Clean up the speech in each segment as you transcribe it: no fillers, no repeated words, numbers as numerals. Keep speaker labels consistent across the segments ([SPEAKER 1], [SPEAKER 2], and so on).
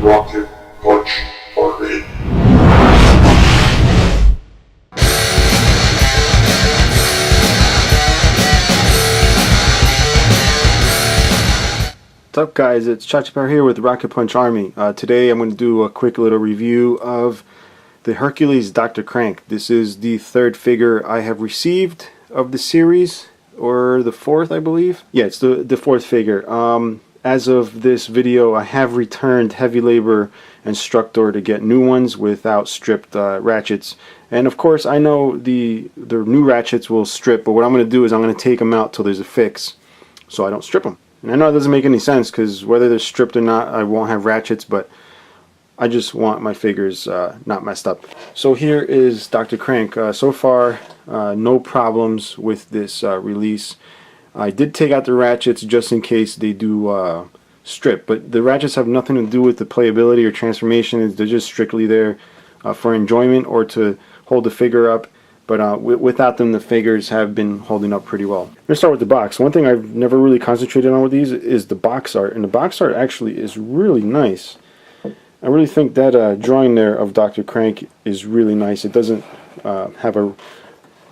[SPEAKER 1] rocket punch party.
[SPEAKER 2] What's up, guys? It's Chachapar here with Rocket Punch Army. Today I'm going to do a quick little review of the Hercules Dr. Crank. This is the third figure I have received of the series, or the fourth, I believe. Yeah, it's the fourth figure. As of this video, I have returned Heavy Labor and Structor to get new ones without stripped ratchets. And of course, I know the new ratchets will strip, but what I'm going to do is I'm going to take them out till there's a fix, so I don't strip them. And I know it doesn't make any sense, because whether they're stripped or not, I won't have ratchets, but I just want my figures not messed up. So here is Dr. Crank. So far, no problems with this release. I did take out the ratchets just in case they do strip, but the ratchets have nothing to do with the playability or transformation. They're just strictly there for enjoyment or to hold the figure up. But without them, the figures have been holding up pretty well. Let's start with the box. One thing I've never really concentrated on with these is the box art, and the box art actually is really nice. I really think that drawing there of Dr. Crank is really nice. It doesn't have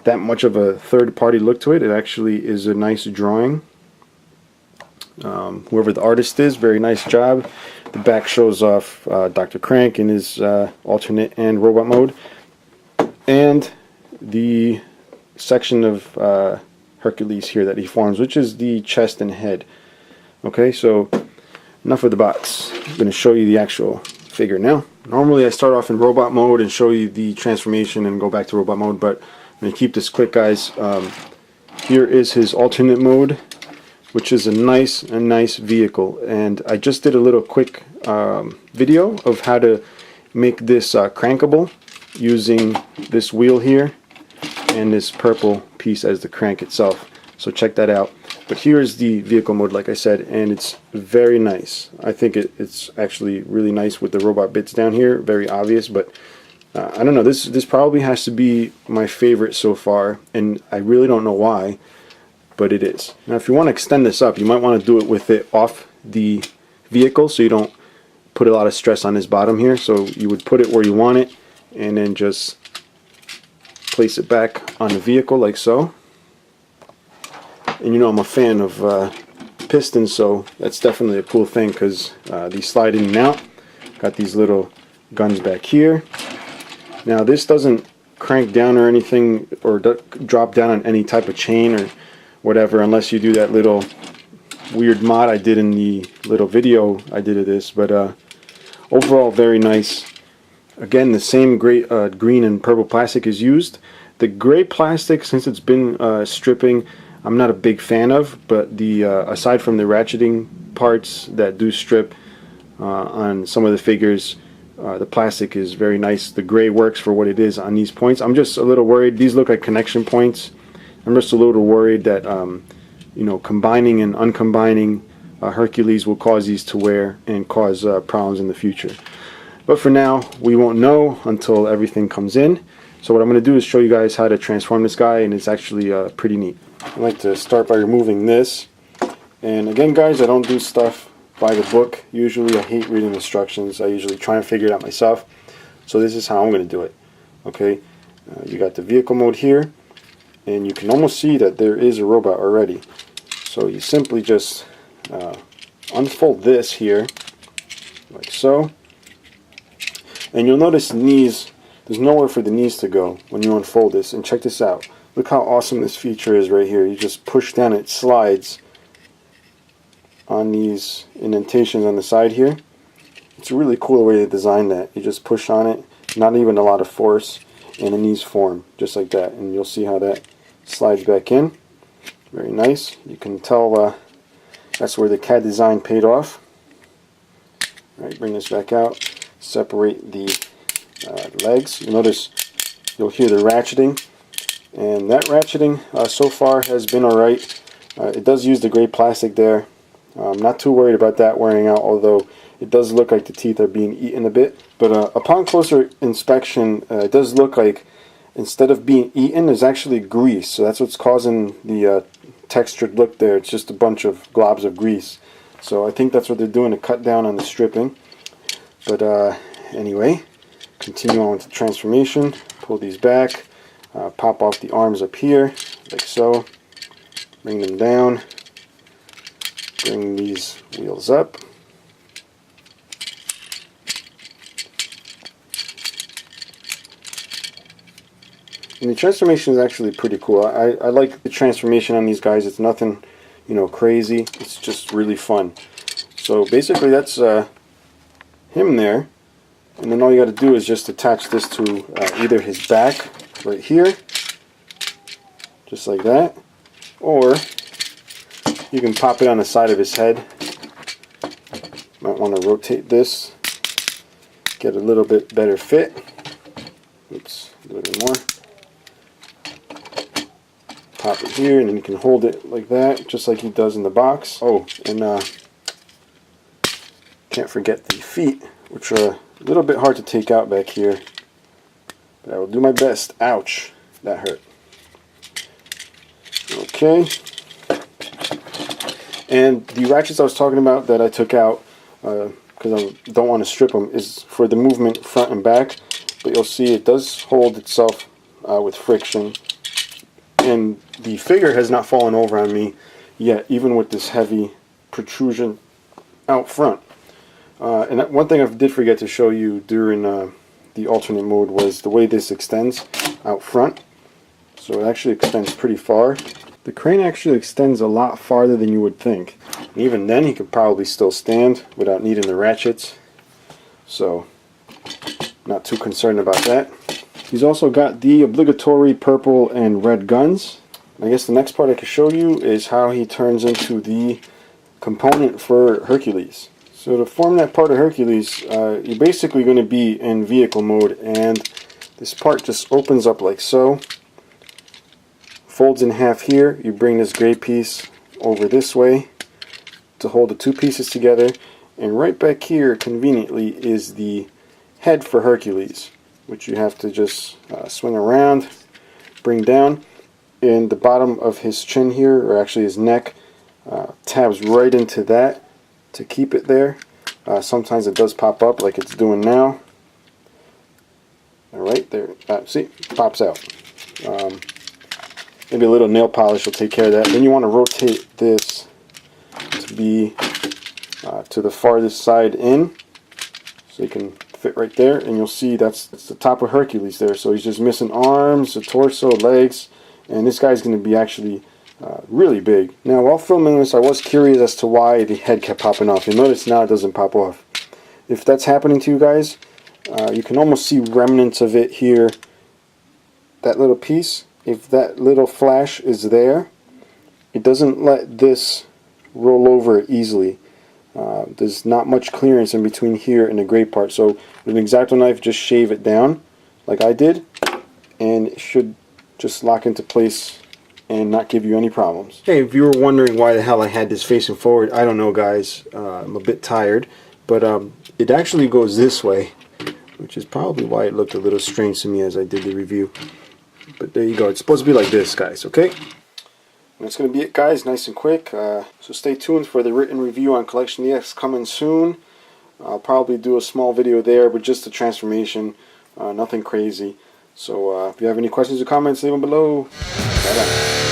[SPEAKER 2] that much of a third-party look to it. It actually is a nice drawing. Whoever the artist is, very nice job. The back shows off Dr. Crank in his alternate and robot mode. And the section of Hercules here that he forms, which is the chest and head. Okay, so enough of the box. I'm going to show you the actual figure now. Normally I start off in robot mode and show you the transformation and go back to robot mode, but I'm going to keep this quick, guys. Here is his alternate mode, which is a nice vehicle, and I just did a little quick video of how to make this crankable using this wheel here and this purple piece as the crank itself. So check that out. But here is the vehicle mode, like I said, and it's very nice. I think it's actually really nice with the robot bits down here. Very obvious, but I don't know. This probably has to be my favorite so far, and I really don't know why, but it is. Now, if you want to extend this up, you might want to do it with it off the vehicle, so you don't put a lot of stress on this bottom here. So you would put it where you want it, and then just place it back on the vehicle like so. And you know I'm a fan of pistons, so that's definitely a cool thing, because these slide in and out. Got these little guns back here. Now this doesn't crank down or anything, or drop down on any type of chain or whatever, unless you do that little weird mod I did in the little video I did of this. But overall, very nice. Again, the same great green and purple plastic is used. The gray plastic, since it's been stripping, I'm not a big fan of, but the aside from the ratcheting parts that do strip on some of the figures, the plastic is very nice. The gray works for what it is on these points. I'm just a little worried. These look like connection points. I'm just a little worried that you know, combining and uncombining Hercules will cause these to wear and cause problems in the future. But for now, we won't know until everything comes in. So what I'm going to do is show you guys how to transform this guy, and it's actually pretty neat. I like to start by removing this. And again, guys, I don't do stuff by the book. Usually I hate reading instructions. I usually try and figure it out myself. So this is how I'm going to do it. Okay, you got the vehicle mode here, and you can almost see that there is a robot already. So you simply just unfold this here, like so. And you'll notice the knees, there's nowhere for the knees to go when you unfold this. And check this out. Look how awesome this feature is right here. You just push down, it slides on these indentations on the side here. It's a really cool way to design that. You just push on it, not even a lot of force, and the knees form just like that. And you'll see how that slides back in. Very nice. You can tell that's where the CAD design paid off. Alright, bring this back out. Separate the legs. You'll notice, you'll hear the ratcheting, and that ratcheting so far has been alright. It does use the gray plastic there. I'm not too worried about that wearing out, although it does look like the teeth are being eaten a bit. But upon closer inspection, it does look like instead of being eaten, there's actually grease. So that's what's causing the textured look there. It's just a bunch of globs of grease. So I think that's what they're doing to cut down on the stripping. But anyway, continue on with the transformation. Pull these back, pop off the arms up here, like so. Bring them down. Bring these wheels up. And the transformation is actually pretty cool. I like the transformation on these guys. It's nothing, crazy. It's just really fun. So basically that's him there. And then all you got to do is just attach this to either his back right here, just like that, or you can pop it on the side of his head. Might want to rotate this, get a little bit better fit. Oops, a little bit more. Pop it here, and then you can hold it like that, just like he does in the box. Oh, and can't forget the feet, which are a little bit hard to take out back here, but I will do my best. Ouch, that hurt. Okay, and the ratchets I was talking about that I took out because I don't want to strip them is for the movement front and back, but you'll see it does hold itself with friction, and the figure has not fallen over on me yet, even with this heavy protrusion out front. And one thing I did forget to show you during the alternate mode was the way this extends out front. So it actually extends pretty far. The crane actually extends a lot farther than you would think. And even then he could probably still stand without needing the ratchets. So not too concerned about that. He's also got the obligatory purple and red guns. I guess the next part I can show you is how he turns into the component for Hercules. So to form that part of Hercules, you're basically going to be in vehicle mode, and this part just opens up like so, folds in half here. You bring this gray piece over this way to hold the two pieces together, and right back here conveniently is the head for Hercules, which you have to just swing around, bring down, and the bottom of his chin here, or actually his neck, tabs right into that to keep it there. Sometimes it does pop up like it's doing now. Alright, there. See, pops out. Maybe a little nail polish will take care of that. Then you want to rotate this to be to the farthest side in, so you can fit right there, and you'll see that's the top of Hercules there. So he's just missing arms, a torso, legs, and this guy's going to be actually really big. Now while filming this, I was curious as to why the head kept popping off. You'll notice now it doesn't pop off. If that's happening to you guys, you can almost see remnants of it here. That little piece, if that little flash is there, it doesn't let this roll over easily. There's not much clearance in between here and the gray part, so with an X-Acto knife, just shave it down like I did, and it should just lock into place and not give you any problems. Hey, if you were wondering why the hell I had this facing forward, I don't know, guys. I'm a bit tired, but it actually goes this way, which is probably why it looked a little strange to me as I did the review. But there you go. It's supposed to be like this, guys, okay? And that's going to be it, guys. Nice and quick. So stay tuned for the written review on Collection EX coming soon. I'll probably do a small video there, but just the transformation. Nothing crazy. So if you have any questions or comments, leave them below. Bye-bye.